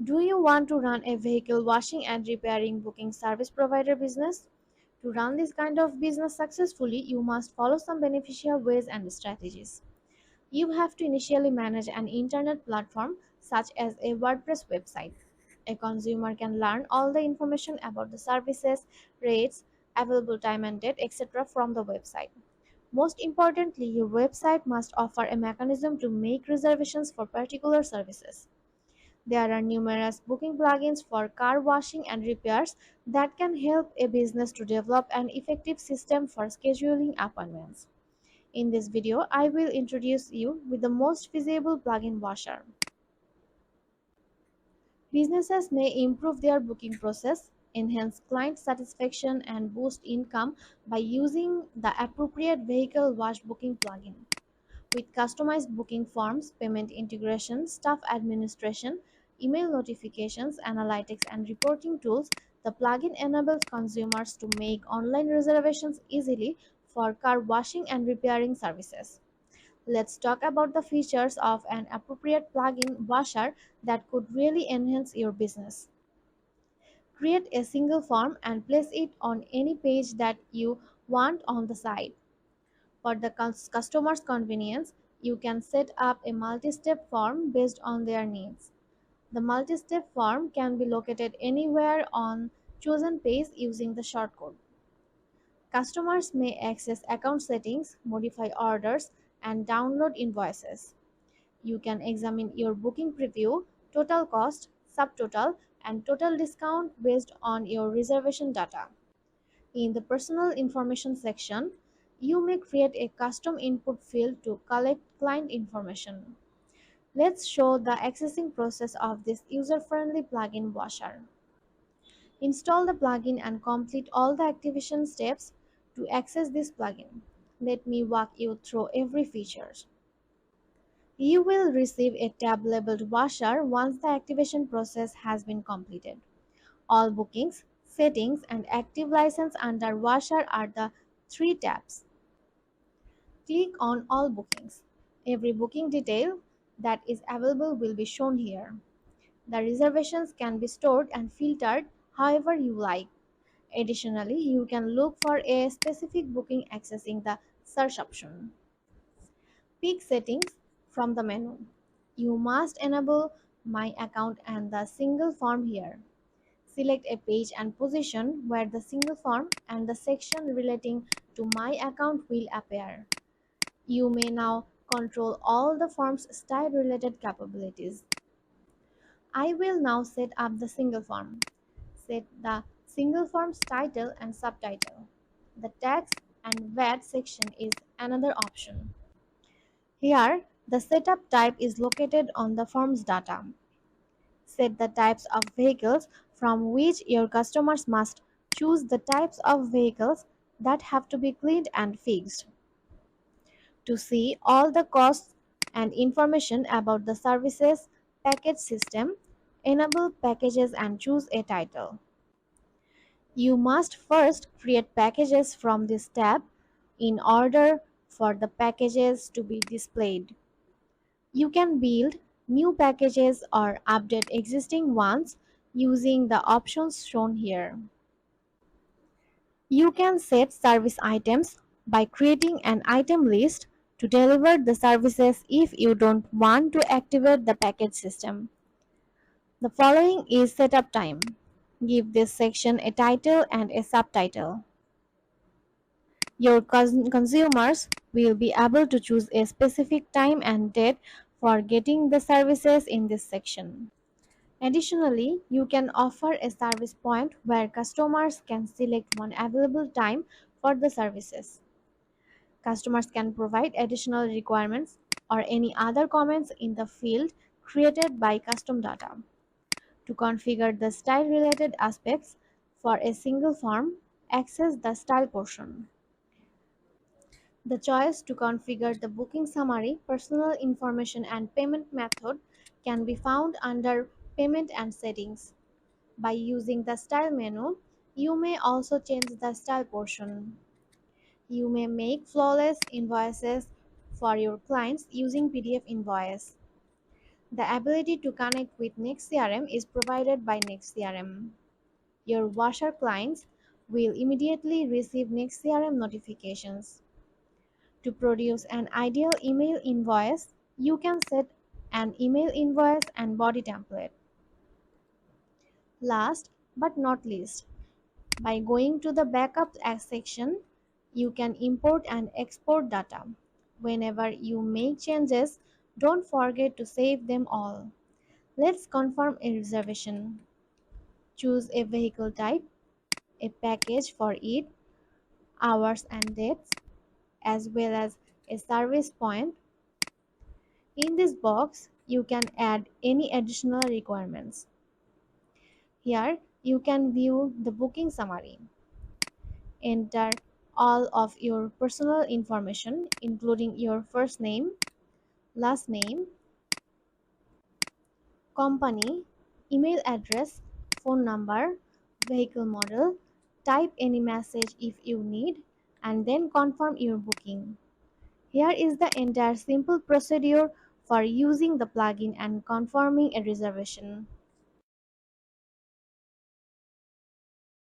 Do you want to run a vehicle washing and repairing booking service provider business? To run this kind of business successfully, you must follow some beneficial ways and strategies. You have to initially manage an internet platform such as a WordPress website. A consumer can learn all the information about the services, rates, available time and date, etc. from the website. Most importantly, your website must offer a mechanism to make reservations for particular services. There are numerous booking plugins for car washing and repairs that can help a business to develop an effective system for scheduling appointments. In this video, I will introduce you with the most feasible plugin washer. Businesses may improve their booking process, enhance client satisfaction, and boost income by using the appropriate vehicle wash booking plugin. With customized booking forms, payment integration, staff administration, email notifications, analytics, and reporting tools, the plugin enables consumers to make online reservations easily for car washing and repairing services. Let's talk about the features of an appropriate plugin washer that could really enhance your business. Create a single form and place it on any page that you want on the site. For the customer's convenience, you can set up a multi-step form based on their needs. The multi-step form can be located anywhere on chosen page using the shortcode. Customers may access account settings, modify orders, and download invoices. You can examine your booking preview, total cost, subtotal, and total discount based on your reservation data. In the personal information section, you may create a custom input field to collect client information. Let's show the accessing process of this user-friendly plugin washer. Install the plugin and complete all the activation steps to access this plugin. Let me walk you through every feature. You will receive a tab labeled washer once the activation process has been completed. All bookings, settings, and active license under washer are the three tabs. Click on all bookings. Every booking detail that is available will be shown here. The reservations can be stored and filtered however you like. Additionally, you can look for a specific booking accessing the search option. Pick settings from the menu. You must enable My Account and the single form here. Select a page and position where the single form and the section relating to My Account will appear. You may now control all the form's style related capabilities. I will now set up the single form. Set the single form's title and subtitle. The tax and VAT section is another option. Here, the setup type is located on the form's data. Set the types of vehicles from which your customers must choose the types of vehicles that have to be cleaned and fixed. To see all the costs and information about the services package system, enable packages and choose a title. You must first create packages from this tab in order for the packages to be displayed. You can build new packages or update existing ones using the options shown here. You can set service items by creating an item list to deliver the services if you don't want to activate the package system. The following is setup time. Give this section a title and a subtitle. Your consumers will be able to choose a specific time and date for getting the services in this section. Additionally, you can offer a service point where customers can select one available time for the services. Customers can provide additional requirements or any other comments in the field created by custom data. To configure the style related aspects for a single form, access the style portion. The choice to configure the booking summary, personal information, and payment method can be found under Payment and Settings. By using the Style menu, you may also change the style portion. You may make flawless invoices for your clients using PDF invoice. The ability to connect with Next CRM is provided by Next CRM. Your washer clients will immediately receive Next CRM notifications. To produce an ideal email invoice, you can set an email invoice and body template. Last but not least, by going to the backup section, you can import and export data. Whenever you make changes, don't forget to save them all. Let's confirm a reservation. Choose a vehicle type, a package for it, hours and dates, as well as a service point. In this box, you can add any additional requirements. Here, you can view the booking summary. Enter all of your personal information, including your first name, last name, company, email address, phone number, vehicle model. Type any message if you need, and then confirm your booking. Here is the entire simple procedure for using the plugin and confirming a reservation.